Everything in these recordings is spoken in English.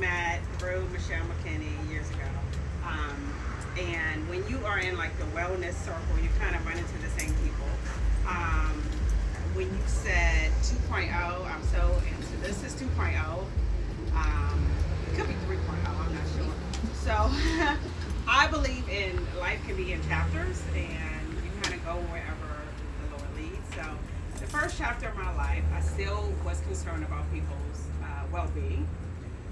met through Michelle McKinney years ago. And when you are in like the wellness circle, you kind of run into the same people. When you said 2.0, I'm so into this is 2.0. It could be 3.0, I'm not sure. So I believe in life can be in chapters, and you kind of go wherever the Lord leads. So the first chapter of my life, I still was concerned about people's well-being,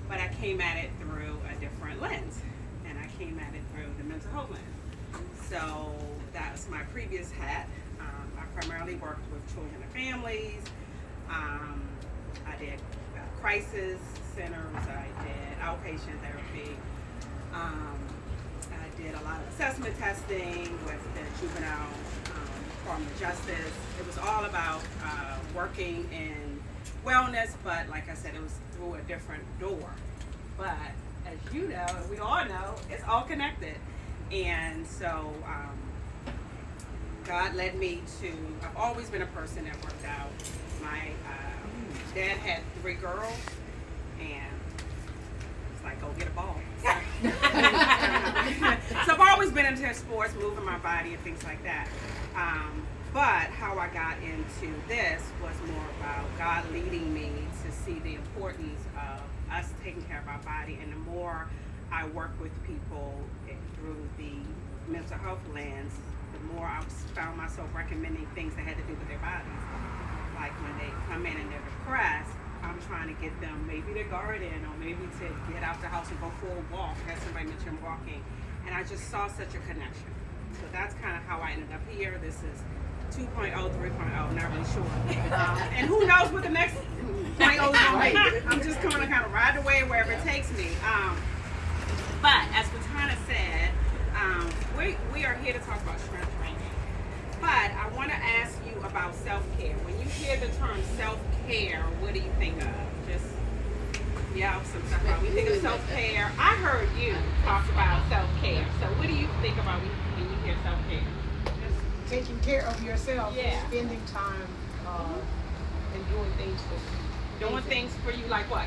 but I came at it through a different lens, and I came at it through the mental health lens. So that was my previous hat. I primarily worked with children and families. I did crisis centers. I did outpatient therapy. I did a lot of assessment testing with the juvenile Department of Justice. It was all about working in wellness, but like I said, it was through a different door. But as you know, and we all know, it's all connected. And so God led me to, I've always been a person that worked out. My dad had 3 girls, and it's like, go get a ball. So I've always been into sports, moving my body and things like that. But how I got into this was more about God leading me to see the importance of us taking care of our body. And the more I work with people through the mental health lens, the more I found myself recommending things that had to do with their bodies. Like when they come in and they're depressed, I'm trying to get them maybe to garden or maybe to get out the house and go for a walk. As somebody mentioned walking. And I just saw such a connection. So that's kind of how I ended up here. This is 2.0, 3.0, not really sure. And who knows what the next 0.0 is going to be. I'm just going to kind of ride the wave wherever it takes me. But as Katana said, we are here to talk about strength training. But I want to ask you about self-care. When you hear the term self-care, what do you think of? Just some stuff about. We think of self-care. I heard you talk about self-care. So what do you think about when you hear self-care? Taking care of yourself, spending time and doing things for you. Doing things for you, like what?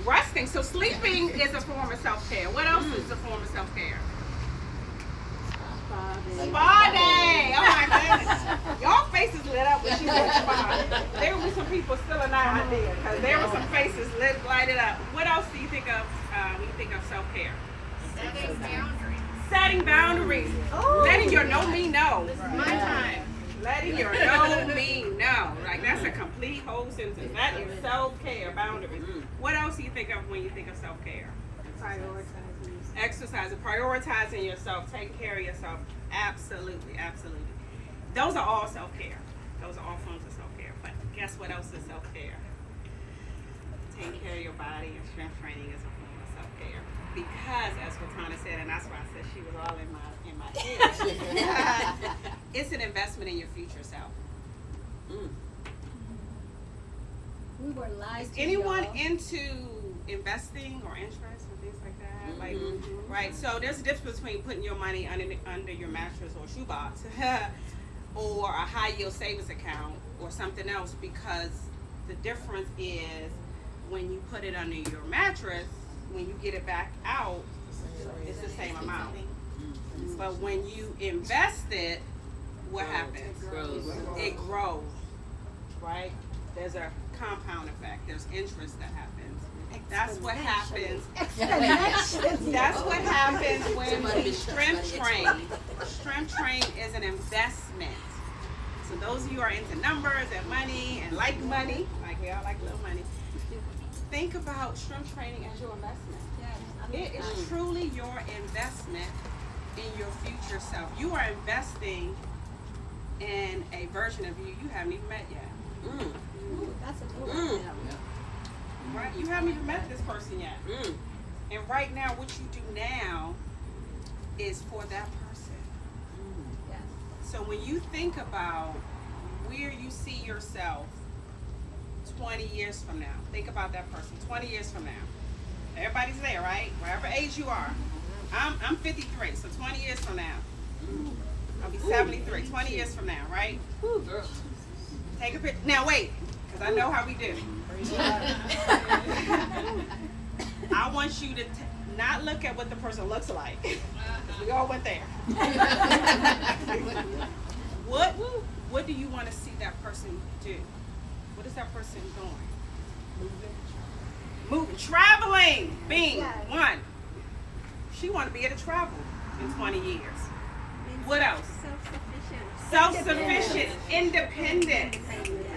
Resting. So sleeping is a form of self-care. What else is a form of self-care? Spa day. Oh my goodness. Y'all faces lit up when she said spa. There will be some people still are not out there because there were some faces lighted up. What else do you think of when you think of self-care? Setting boundaries. Setting boundaries. Letting your no mean no. My time. Letting your no mean no. Like that's a complete whole sentence. That is self-care, boundaries. What else do you think of when you think of self-care? Prioritizing. Exercising, prioritizing yourself, taking care of yourself. Absolutely, absolutely. Those are all self-care. Those are all forms of self-care. But guess what else is self-care? Taking care of your body and strength training is a form of self-care. Because, as Katana said, and that's why I said she was all in my ear, it's an investment in your future self. We were lied Is to. anyone y'all. into investing or interest and things like that? Like, right. So there's a difference between putting your money under your mattress or shoebox, or a high yield savings account or something else. Because the difference is when you put it under your mattress, when you get it back out, it's the same amount. But when you invest it, what happens? It grows, right? There's a compound effect. There's interest that happens. That's what happens. That's what happens when we strength train. Strength train is an investment. So those of you who are into numbers and money and like money, like we all like little money, think about strength training as your investment. It is truly your investment in your future self. You are investing in a version of you haven't even met yet. Ooh, that's a good one. Right? You haven't even met this person yet. And right now, what you do now is for that person. Yeah. So when you think about where you see yourself 20 years from now, think about that person 20 years from now. Everybody's there, right? Wherever age you are. I'm 53, so 20 years from now. I'll be 73, 20 years from now, right? Take a picture. Now wait, because I know how we do. you to not look at what the person looks like. We all went there. What do you want to see that person do? What is that person doing? Moving. Traveling. Being one. She want to be able to travel in 20 years. What else? Self-sufficient. Independent.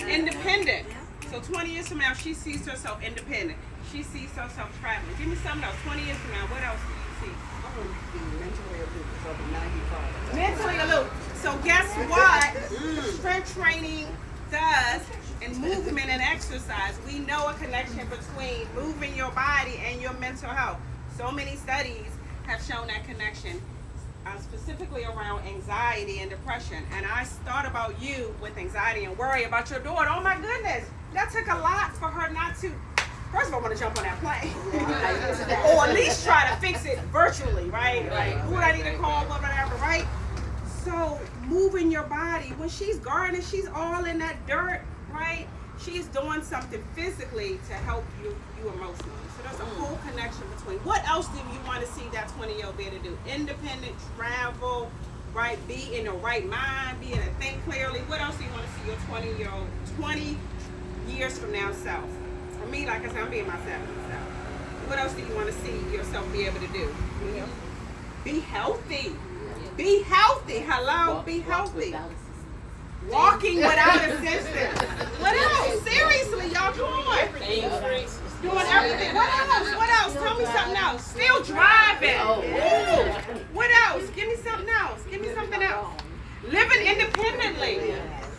Independent. So 20 years from now, she sees herself independent. She sees herself traveling. Give me something else. 20 years from now, what else do you see? Mentally aloof for the 95. Mentally aloof. So guess what? Strength training does, and movement and exercise. We know a connection between moving your body and your mental health. So many studies have shown that connection, specifically around anxiety and depression. And I thought about you with anxiety and worry about your daughter. Oh my goodness, that took a lot for her not to. First of all, I want to jump on that plane. Or at least try to fix it virtually, right? Like, who would I need to call, whatever, right? So, moving your body. When she's gardening, she's all in that dirt, right? She's doing something physically to help you emotionally. So, there's a whole connection between. What else do you want to see that 20-year-old be able to do? Independent, travel, right? Be in the right mind, be able to think clearly. What else do you want to see your 20-year-old, 20 years from now self? For me, like I said, I'm being myself. What else do you want to see yourself be able to do? Be healthy. Be healthy. Hello, be healthy. Walking without assistance. What else? Seriously, y'all, come on. Doing everything. What else? What else? Tell me something else. Still driving. Ooh. What else? Give me something else. Give me something else. Living independently.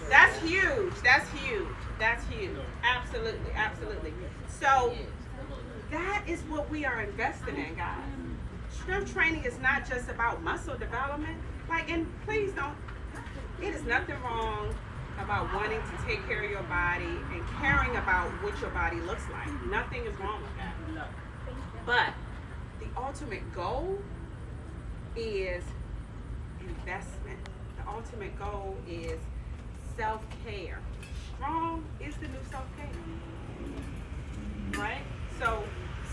That's huge. That's huge. That's huge. Absolutely, absolutely. So that is what we are investing in, guys. Strength training is not just about muscle development. Like, and please don't, it is nothing wrong about wanting to take care of your body and caring about what your body looks like. Nothing is wrong with that. But the ultimate goal is investment. The ultimate goal is self-care. Strong is the new self-care, right? So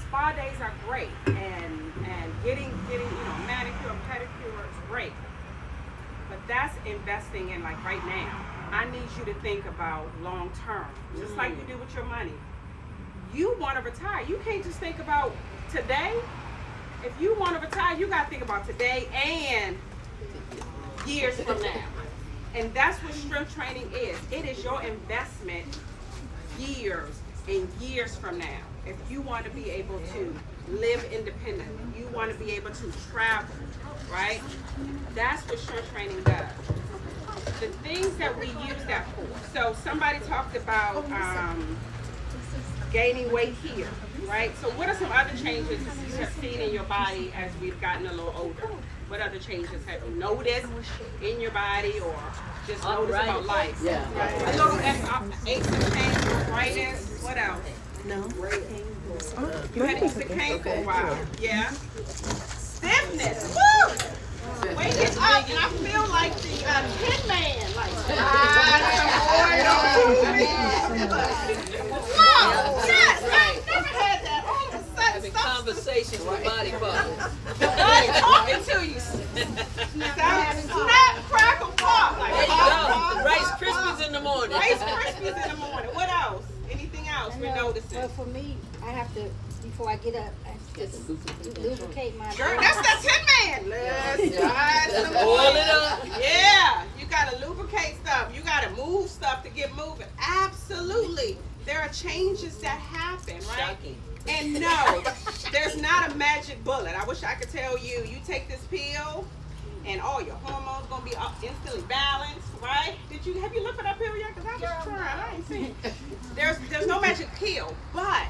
spa days are great, and getting manicure and pedicure is great, but that's investing in, like, right now. I need you to think about long term, just like you do with your money. You want to retire. You can't just think about today. If you want to retire, you got to think about today and years from now. And that's what strength training is. It is your investment years and years from now. If you want to be able to live independently, you want to be able to travel, right? That's what strength training does. The things that we use that for. So somebody talked about gaining weight here, right? So what are some other changes you have seen in your body as we've gotten a little older? What other changes have you noticed in your body, or just noticed about life? Yeah. A little aches and pains, arthritis. What else? No. You had aches and pains for a while. Yeah. Stiffness. Woo! Waking up, and I feel like the Tin Man. Like, wow! Yes, I never had that. All of a sudden, Having conversations with body parts. I'm talking to you. Snap, crackle, pop. Like, There you go. Rice Krispies in the morning. Rice Krispies in the morning. What else? Anything else we're noticing? Well, for me, I have to, before I get up, I have to lubricate my Girl, body. that's that Tin Man. Let's try some Oil it up. Yeah, you gotta lubricate stuff. You gotta move stuff to get moving. Absolutely. There are changes that happen, right? Shocking. And no, there's not a magic bullet. I wish I could tell you, you take this pill and all your hormones gonna be up instantly balanced, right? Have you looked at that pill yet? Because I was trying, I ain't seen it. There's no magic pill, but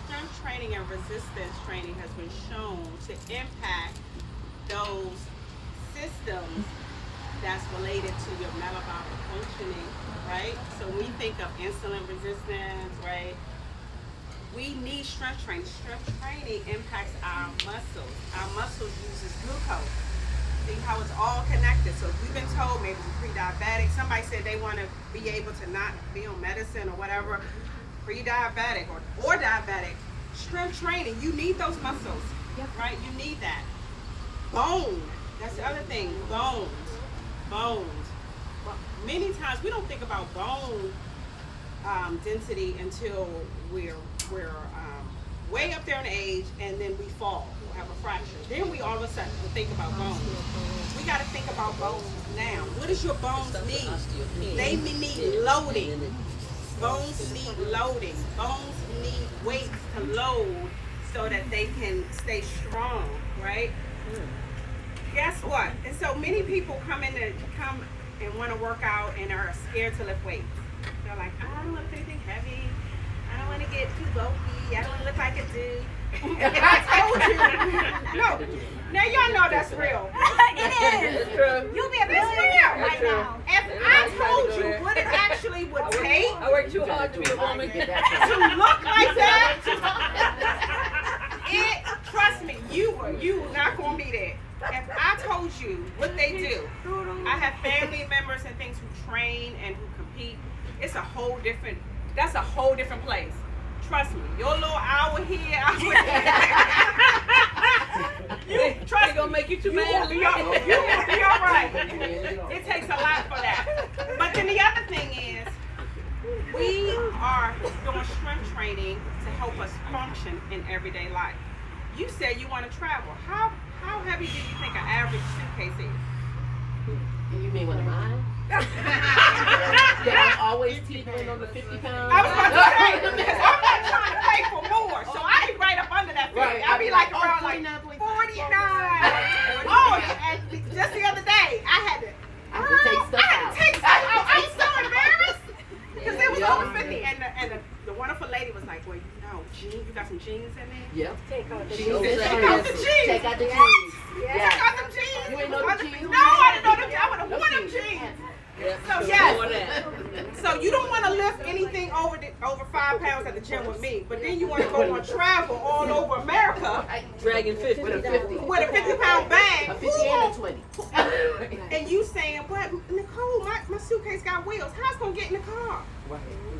strength training and resistance training has been shown to impact those systems that's related to your metabolic functioning, right? So when we think of insulin resistance, right? We need strength training. Strength training impacts our muscles. Our muscles uses glucose. See how it's all connected. So if we've been told maybe we're pre-diabetic, somebody said they want to be able to not be on medicine or whatever, pre-diabetic or diabetic, strength training, you need those muscles, right? You need that. Bone, that's the other thing, bones. Many times we don't think about bone density until we're way up there in age, and then we fall, we have a fracture. Then we all of a sudden think about bones. We got to think about bones now. What does your bones need? They need loading. Bones need loading. Bones need weights to load so that they can stay strong, right? Guess what? And so many people come and want to work out and are scared to lift weights. They're like, I don't want to lift anything heavy. I don't want to get too bulky. I don't want to look like a dude. If I told you, no. Now y'all know that's real. It is. You'll be a millionaire right now. If I told you what it actually would take I work too hard to be a woman. to look like that, trust me, you were not gonna be there. If I told you what they do, I have family members and things who train and who compete. That's a whole different place. Trust me, your little hour here, hour there. Trust me, gonna make you too you will mad. be all right. It takes a lot for that. But then the other thing is, we are doing strength training to help us function in everyday life. You said you want to travel. How heavy do you think an average suitcase is? You mean one of mine? Yeah, I'm always teetering on the 50 pounds. I was about to say, because I'm not trying to pay for more, so I be right up under that 50. Right. I be like around like 49. Oh, and just the other day, I had to take stuff out. I'm so embarrassed because it was over 50, and the wonderful lady was like, well, you got some jeans in there? Yep. Take out the She jeans. said, Take out the jeans. Take out the jeans. Yeah. Take out them jeans. You ain't know the jeans? No, I didn't know them jeans. I would have worn them jeans. Yep. So yes. So you don't want to lift anything over 5 pounds at the gym with me, but then you want to go on travel all over America Dragging 50. With a 50. with a 50-pound bag. A 50 and a 20. And you saying, but Nicole, my suitcase got wheels. How's it gonna get in the car?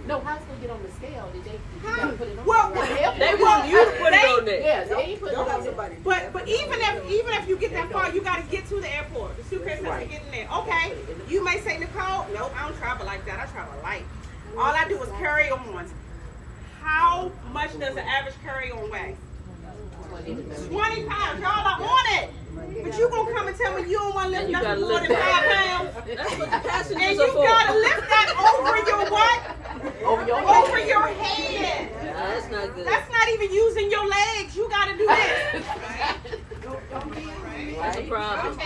No, how's it going to get on the scale? Did you How? gotta put it on? Well, They want you to put it on there. Yeah, they ain't putting it on there. But even if you get that far, you got to get to the airport. The suitcase has to get in there. Okay, you may say, Nicole, no, I don't travel like that. I travel light. All I do is carry-ons. How much does the average carry-on weigh? 20 pounds. Y'all are on it. But you gonna come and tell me you don't want to lift nothing more than 5 pounds? That's what the passengers And are you for. gotta lift that over your what? Over your Over your head. Nah, that's not good. That's not even using your legs. You gotta do this. That's a problem.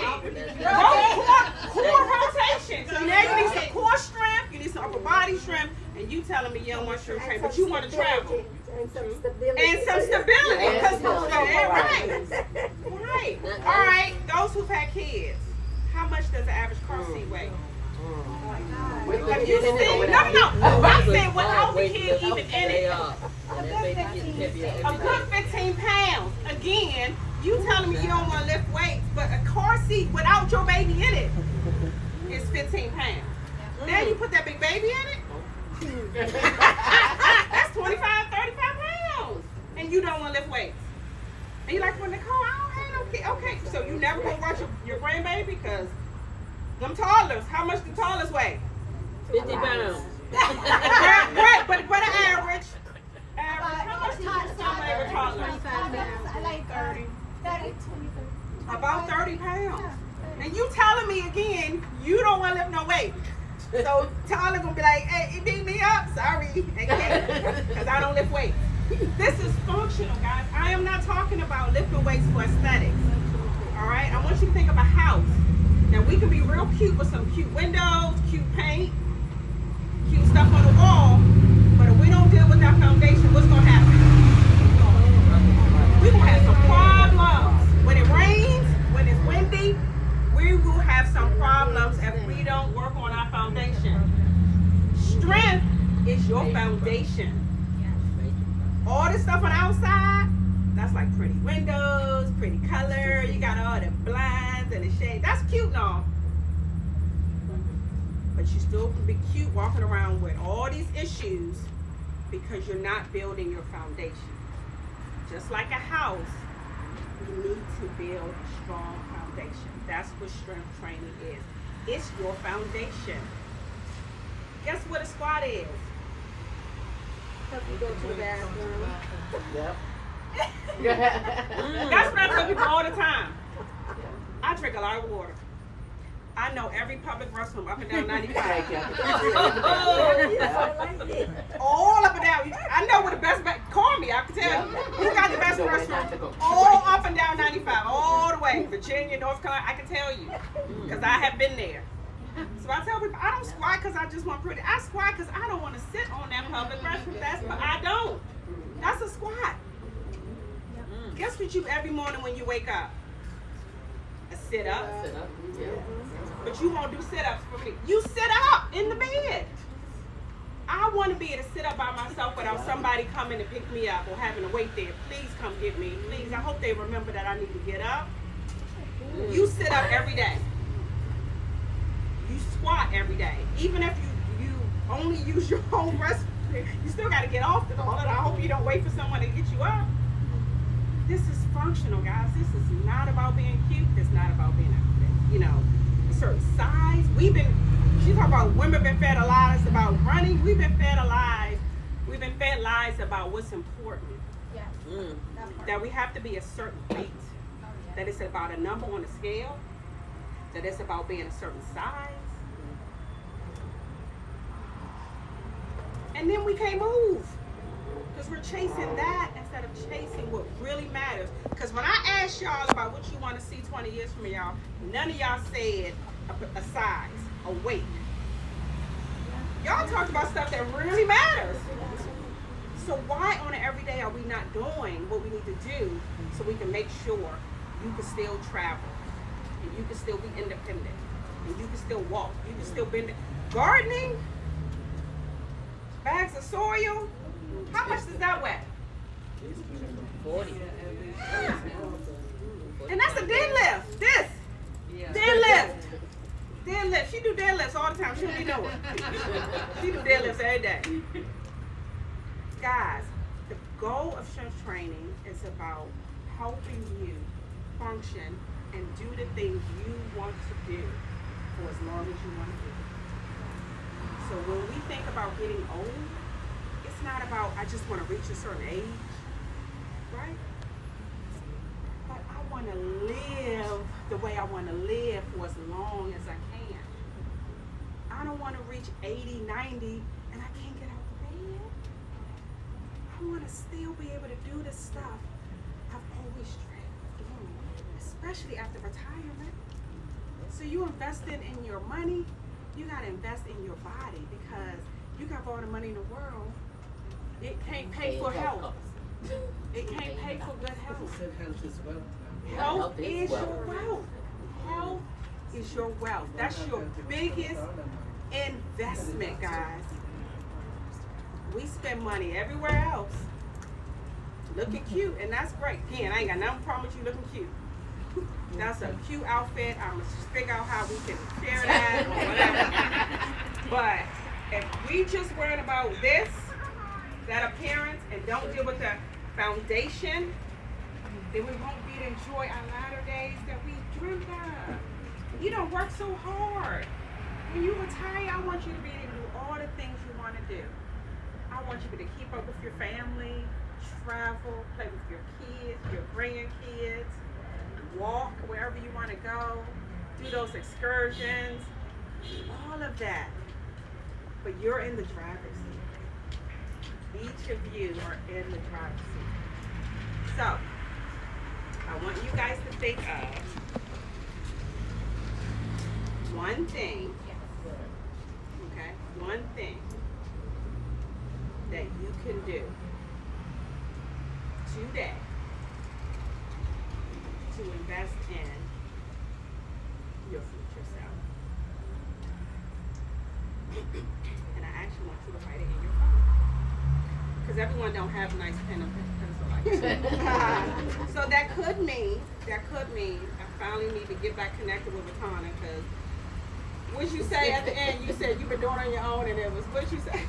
Core rotation. So now you need some core strength, you need some upper body strength, and you telling me you don't want strength training, but you want to travel. And some stability. And some stability. And Right. All right. Those who've had kids, how much does the average car seat weigh? Have you seen? No. I'm saying without the kid even in They it. are. And that baby getting heavier A every good day. 15 pounds. Again, you telling me you don't want to lift weights, but a car seat without your baby in it is 15 pounds. Now you put that big baby in it, that's 25, 35 pounds. And you don't want to lift weights. And you're like, well, Nicole, I don't have no kid. Okay, so you never going to watch your grandbaby? Because them toddlers, how much the toddlers weigh? 50 pounds. Right, but an average. How much does a toddler? 25 pounds. I like 30. 30, 20. About 30 pounds. And you telling me again, you don't want to lift no weight. So Tyler gonna be like, hey, you beat me up? Sorry, because I don't lift weights. This is functional, guys. I am not talking about lifting weights for aesthetics. All right, I want you to think of a house. Now we can be real cute with some cute windows, cute paint, cute stuff on the wall, but if we don't deal with that foundation, what's gonna happen? We're gonna have some problems. When it rains, when it's windy, we will have some problems if we don't work on our foundation. Strength is your foundation. All this stuff on the outside, that's like pretty windows, pretty color, you got all the blinds and the shade. That's cute and all. But you still can be cute walking around with all these issues because you're not building your foundation. just like a house, you need to build a strong foundation. That's what strength training is. It's your foundation. Guess what a squat is? Help you go to the bathroom. That's what I tell people all the time. I drink a lot of water. I know every public restroom up and down 95. All up and down. I know where the best, call me, I can tell you. Who got the best restroom? All up and down 95, all the way. Virginia, North Carolina, I can tell you. Because I have been there. So I tell people, I don't squat because I just want pretty. I squat because I don't want to sit on that public restroom. I don't. That's a squat. Guess what you do every morning when you wake up? A sit up. But you won't do sit-ups for me. You sit up in the bed. I want to be able to sit up by myself without somebody coming to pick me up or having to wait there. Please come get me. Please. I hope they remember that I need to get up. You sit up every day. You squat every day. Even if you only use your own restroom, you still got to get off the toilet. I hope you don't wait for someone to get you up. This is functional, guys. This is not about being cute. It's not about being, a certain size. She talking about women been fed lies about running. We've been fed lies. We've been fed lies about what's important. Yeah. That we have to be a certain weight. That it's about a number on the scale. That it's about being a certain size. And then we can't move. Because we're chasing that instead of chasing what really matters. Because when I asked y'all about what you want to see 20 years from y'all, none of y'all said a size, a weight. Y'all talked about stuff that really matters. So why on an everyday are we not doing what we need to do so we can make sure you can still travel and you can still be independent and you can still walk, you can still bend it. Gardening, bags of soil, how much does that weigh? 40. And that's a deadlift. This. Deadlift. She do deadlifts all the time. She don't even know it. She do deadlifts every day. Guys, the goal of strength training is about helping you function and do the things you want to do for as long as you want to do. So when we think about getting old, it's not about I just want to reach a certain age, right? But I want to live the way I want to live for as long as I can. I don't want to reach 80, 90, and I can't get out of bed. I want to still be able to do the stuff I've always dreamed of doing, especially after retirement. So you investing in your money, you got to invest in your body because you got all the money in the world. It can't pay for health. It can't pay for good health. Health is wealth. Health is your wealth. Health is your wealth. That's your biggest investment, guys. We spend money everywhere else looking cute, and that's great. Again, I ain't got nothing problem with you looking cute. That's a cute outfit. I'm going to figure out how we can share that or whatever. But if we just worried about this, that appearance, and don't deal with the foundation, then we won't be to enjoy our latter days that we dreamed of. You don't work so hard. When you retire, I want you to be able to do all the things you want to do. I want you to keep up with your family, travel, play with your kids, your grandkids, walk wherever you want to go, do those excursions, all of that. But you're in the driver's seat. Each of you are in the driver's seat. So, I want you guys to think of one thing, okay, one thing that you can do today to invest in your future self. And I actually want you to write it in your phone. Because everyone don't have a nice pen and pencil like that. So that could mean I finally need to get back connected with Ratana, because what you say at the end, you said you've been doing it on your own, and it was, what did you say?